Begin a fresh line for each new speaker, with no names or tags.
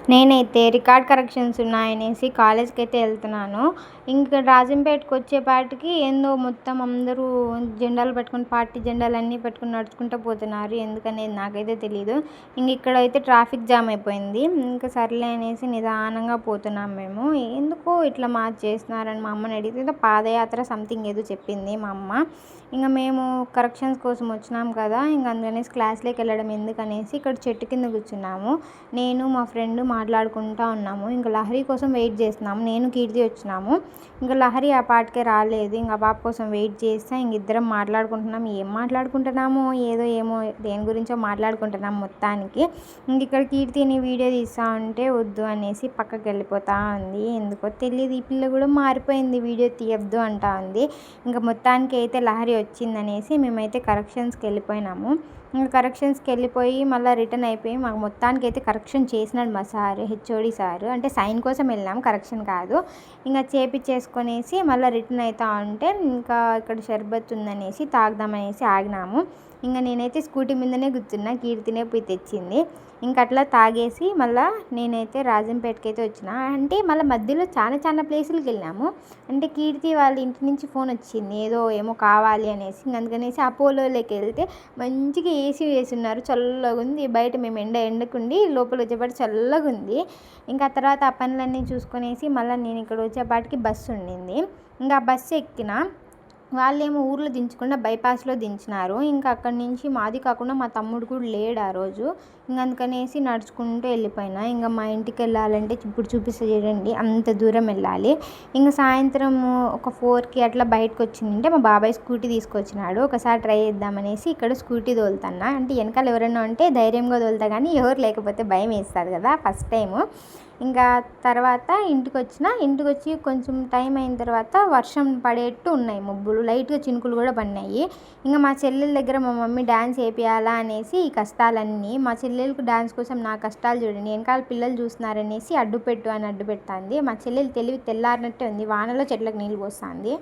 నేనైతే record corrections ఉన్నాయనేసి కాలేజ్‌కైతే ఎళ్తున్నాను. ఇంక రాజంపేటకొచ్చేపాటికి ఏందో మొత్తం అందరూ జెండాలు పట్టుకొని పార్టీ జెండాలన్నీ పట్టుకొని నడుచుకుంటూ పోతున్నారు. ఎందుకనేది నాకైతే తెలీదు. ఇక్కడైతే ట్రాఫిక్ జామ్ అయిపోయింది. ఇంక సర్లే అనేసి నిదానంగా పోతున్నాం మేము. ఎందుకో ఇట్లా మార్చేస్తున్నారని మా అమ్మని అడిగితే ఏదో పాదయాత్ర సంథింగ్ ఏదో చెప్పింది మా అమ్మ. మేము కరెక్షన్స్ కోసం వచ్చినాం కదా! అందుకనేసి క్లాస్‌లోకి వెళ్ళడం ఎందుకనేసి ఇక్కడ చెట్టు కింద కూర్చున్నాము. నేను మా ఫ్రెండ్ మాట్లాడుకుంటా ఉన్నాము. లహరి కోసం వెయిట్ చేస్తున్నాము. నేను కీర్తి వచ్చినాము. లహరి ఆ పాటికే రాలేదు. ఆ పాప కోసం వెయిట్ చేస్తా ఇద్దరం మాట్లాడుకుంటున్నాం. ఏం మాట్లాడుకుంటున్నామో ఏమో దేని గురించో మాట్లాడుకుంటున్నాం మొత్తానికి. ఇక్కడ కీర్తిని వీడియో తీస్తా ఉంటే వద్దు అనేసి పక్కకి వెళ్ళిపోతా ఉంది. ఎందుకో తెలియదు. ఈ పిల్ల కూడా మారిపోయింది. వీడియో తీయొద్దు అంటా ఉంది. మొత్తానికి అయితే లహరి వచ్చిందనేసి మేమైతే కరెక్షన్స్కి వెళ్ళిపోయినాము. కరెక్షన్స్కి వెళ్ళిపోయి మళ్ళీ రిటర్న్ అయిపోయి మాకు మొత్తానికైతే కరెక్షన్ చేసినాడు మా సార్, హెచ్ఓడి సారు. అంటే సైన్ కోసం వెళ్ళాము, కరెక్షన్ కాదు. చేపించేసుకొనేసి మళ్ళీ రిటర్న్ అవుతా ఉంటే ఇక్కడ షర్బత్ ఉందనేసి తాగుదామనేసి ఆగినాము. నేనైతే స్కూటీ మీదనే కూర్చున్నా. కీర్తినే పోయి తెచ్చింది. అట్లా తాగేసి మళ్ళీ నేనైతే రాజంపేటకైతే వచ్చిన. అంటే మళ్ళీ మధ్యలో చాలా ప్లేసులకి వెళ్ళాము. అంటే కీర్తి వాళ్ళ ఇంటి నుంచి ఫోన్ వచ్చింది ఏమో కావాలి అనేసి. అందుకనేసి అపోలోలోకి వెళ్తే మంచిగా ఏసీ వేసున్నారు. చల్లగా ఉంది. బయట మేము ఎండకుండి లోపల వచ్చేపాటి చల్లగా ఉంది. ఆ తర్వాత ఆ పనులన్నీ చూసుకొనేసి మళ్ళీ నేను ఇక్కడ వచ్చేపాటికి బస్సు ఉండింది. ఆ బస్సు ఎక్కిన. వాళ్ళేమో ఊర్లో దించకుండా బైపాస్లో దించినారు. అక్కడి నుంచి మాది కాకుండా మా తమ్ముడు కూడా లేడు ఆ రోజు. అందుకనేసి నడుచుకుంటూ వెళ్ళిపోయినా. మా ఇంటికి వెళ్ళాలంటే ఇప్పుడు చూపిస్తా చూడండి, అంత దూరం వెళ్ళాలి. సాయంత్రం ఒక 4కి అట్లా బయటకు వచ్చిందంటే మా బాబాయ్ స్కూటీ తీసుకొచ్చినాడు. ఒకసారి ట్రై చేద్దామనేసి ఇక్కడ స్కూటీ తోలుతున్నా. అంటే వెనకాల ఎవరైనా ఉంటే ధైర్యంగా తోలుతా, కానీ ఎవరు లేకపోతే భయం వేస్తుంది కదా ఫస్ట్ టైము. తర్వాత ఇంటికొచ్చి కొంచెం టైం అయిన తర్వాత వర్షం పడేట్టు ఉన్నాయి మబ్బులు. లైట్గా చినుకులు కూడా పడినాయి. మా చెల్లెల దగ్గర మా మమ్మీ డ్యాన్స్ వేపియాలా అనేసి ఈ కష్టాలన్నీ. మా చెల్లెలకు డ్యాన్స్ కోసం నా కష్టాలు చూడండి. వెనకాల పిల్లలు చూస్తున్నారనేసి అడ్డు పెడుతుంది. మా చెల్లెలు తెలివి తెల్లారినట్టే ఉంది. వానలో చెట్లకు నీళ్ళు పోస్తుంది.